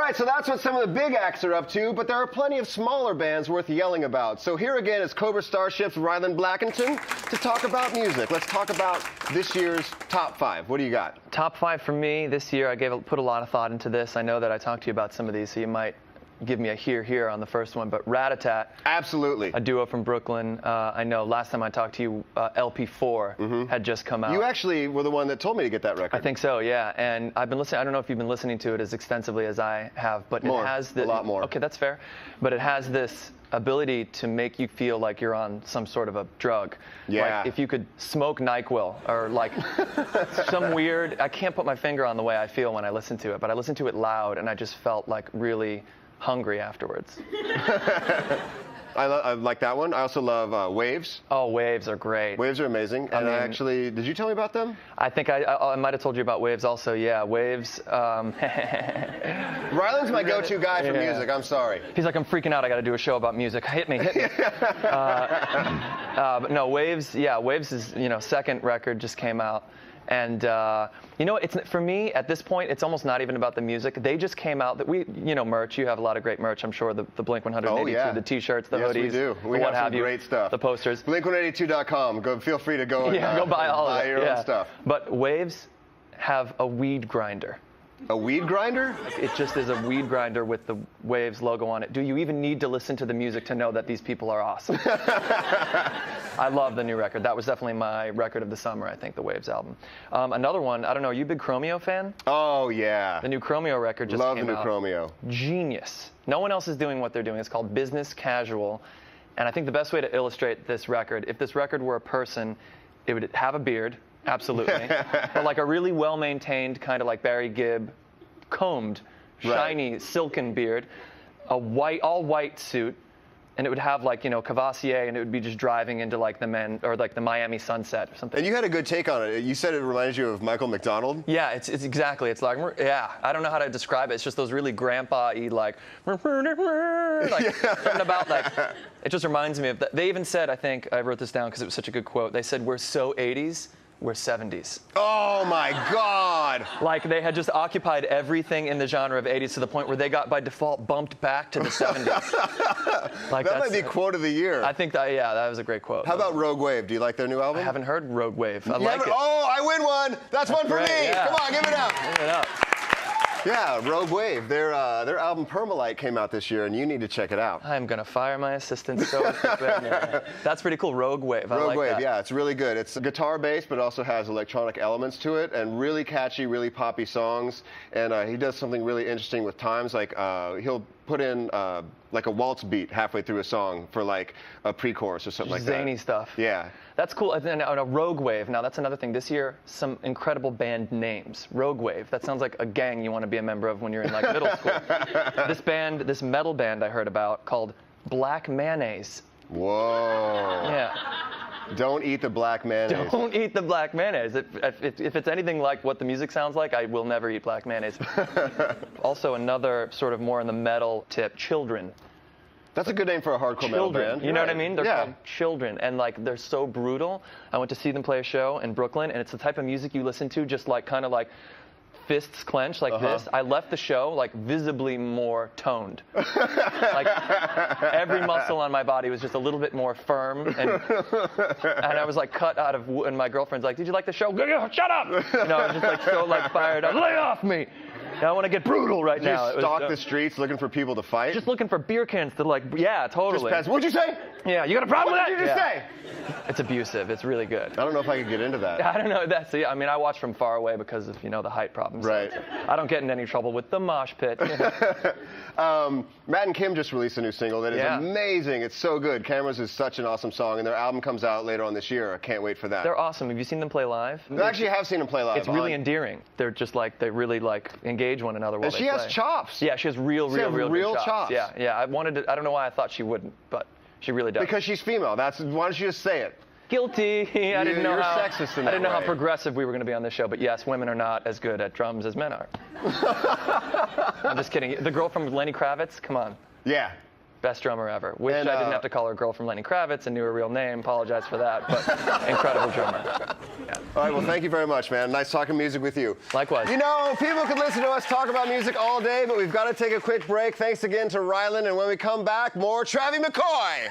right, so that's what some of the big acts are up to, but there are plenty of smaller bands worth yelling about. So here again is Cobra Starship's Ryland Blackington to talk about music. Let's talk about this year's top 5. What do you got? Top 5 for me this year. I put a lot of thought into this. I know that I talked to you about some of these, so you might give me a here on the first one, but Rat-a-Tat. Absolutely. A duo from Brooklyn. I know last time I talked to you, LP4 had just come out. You actually were the one that told me to get that record. I think so, yeah. And I've been listening. I don't know if you've been listening to it as extensively as I have, but More, it has a lot more. Okay, that's fair. But it has this ability to make you feel like you're on some sort of a drug. Yeah. Like if you could smoke NyQuil or like some weird, I can't put my finger on the way I feel when I listen to it, but I listen to it loud and I just felt like really hungry afterwards. I like that one. I also love Waves. Oh, Waves are great. Waves are amazing. And I actually, did you tell me about them? I think I might have told you about Waves also. Yeah, Waves. Ryland's my go-to guy for music. I'm sorry. He's like, I'm freaking out. I got to do a show about music. Hit me. But no, Waves. Yeah, Waves is second record just came out. And it's for me at this point. It's almost not even about the music. They just came out. That merch. You have a lot of great merch. I'm sure the Blink 182, the T-shirts, the hoodies. Yes, we do. We have some great stuff. The posters. Blink182.com. Feel free to go and go buy all of it. Your own stuff. But Waves have a weed grinder. A weed grinder? It just is a weed grinder with the Waves logo on it. Do you even need to listen to the music to know that these people are awesome? I love the new record. That was definitely my record of the summer, I think, the Waves album. Another one, I don't know, are you a big Chromeo fan? Oh, yeah. The new Chromeo record just came out. Love the new Chromeo. Genius. No one else is doing what they're doing. It's called Business Casual. And I think the best way to illustrate this record, if this record were a person, it would have a beard. Absolutely. But like a really well-maintained, kind of like Barry Gibb, combed, shiny, silken beard, a all-white suit, and it would have like, Cavassier, and it would be just driving into like the Miami sunset or something. And you had a good take on it. You said it reminded you of Michael McDonald? Yeah, it's exactly. It's like, I don't know how to describe it. It's just those really grandpa-y, like something about like, it just reminds me of that. They even said, I think, I wrote this down because it was such a good quote. They said, we're so 80s. We're 70s. Oh my God! Like they had just occupied everything in the genre of 80s to the point where they got by default bumped back to the 70s. Like that might be quote of the year. I think that was a great quote. How about Rogue Wave? Do you like their new album? I haven't heard Rogue Wave. I like it. Oh, I win one. That's one for me. Yeah. Come on, give it up. Give it up. Yeah, Rogue Wave. Their album Permalite came out this year, and you need to check it out. I'm gonna fire my assistant so quick. That's pretty cool. Rogue Wave. I like that. Yeah, it's really good. It's guitar based, but also has electronic elements to it, and really catchy, really poppy songs. And he does something really interesting with times, like he'll put in like a waltz beat halfway through a song for like a pre-chorus or something like that. Zany stuff. Yeah. That's cool. And a Rogue Wave. Now that's another thing. This year, some incredible band names. Rogue Wave. That sounds like a gang you want to be a member of when you're in like middle school. This metal band I heard about called Black Mayonnaise. Whoa. Yeah. Don't eat the black mayonnaise. Don't eat the black mayonnaise. If it's anything like what the music sounds like, I will never eat black mayonnaise. Also, another sort of more in the metal tip, Children. That's a good name for a hardcore metal band. You know what I mean? They're called Children, and like they're so brutal. I went to see them play a show in Brooklyn, and it's the type of music you listen to just like kind of like fists clenched like this. I left the show like visibly more toned. Like every muscle on my body was just a little bit more firm, and I was like cut out of wood. And my girlfriend's like, "Did you like the show?" Shut up! I was just like so like fired up. Lay off me! I want to get brutal right now. Just stalk the streets looking for people to fight? Just looking for beer cans to like, yeah, totally. What'd you say? Yeah, you got a problem with that? What did you just say? It's abusive. It's really good. I don't know if I could get into that. I don't know. I mean, I watch from far away because of, the height problems. Right. I don't get in any trouble with the mosh pit. Matt and Kim just released a new single that is amazing. It's so good. Cameras is such an awesome song, and their album comes out later on this year. I can't wait for that. They're awesome. Have you seen them play live? I actually have seen them play live. It's really endearing. They're just like, they really like engage one another while they play. And she has chops. Yeah, she has real good chops. Yeah. I don't know why I thought she wouldn't, but she really does. Because she's female. Why don't you just say it? Guilty. I didn't know sexist in that I didn't know way. how progressive we were going to be on this show, but yes, women are not as good at drums as men are. I'm just kidding. The girl from Lenny Kravitz, come on. Yeah. Best drummer ever. Wish And, I didn't have to call her girl from Lenny Kravitz and knew her real name. Apologize for that, but incredible drummer. Yeah. All right, well, thank you very much, man. Nice talking music with you. Likewise. You know, people could listen to us talk about music all day, but we've got to take a quick break. Thanks again to Rylan, and when we come back, more Travie McCoy.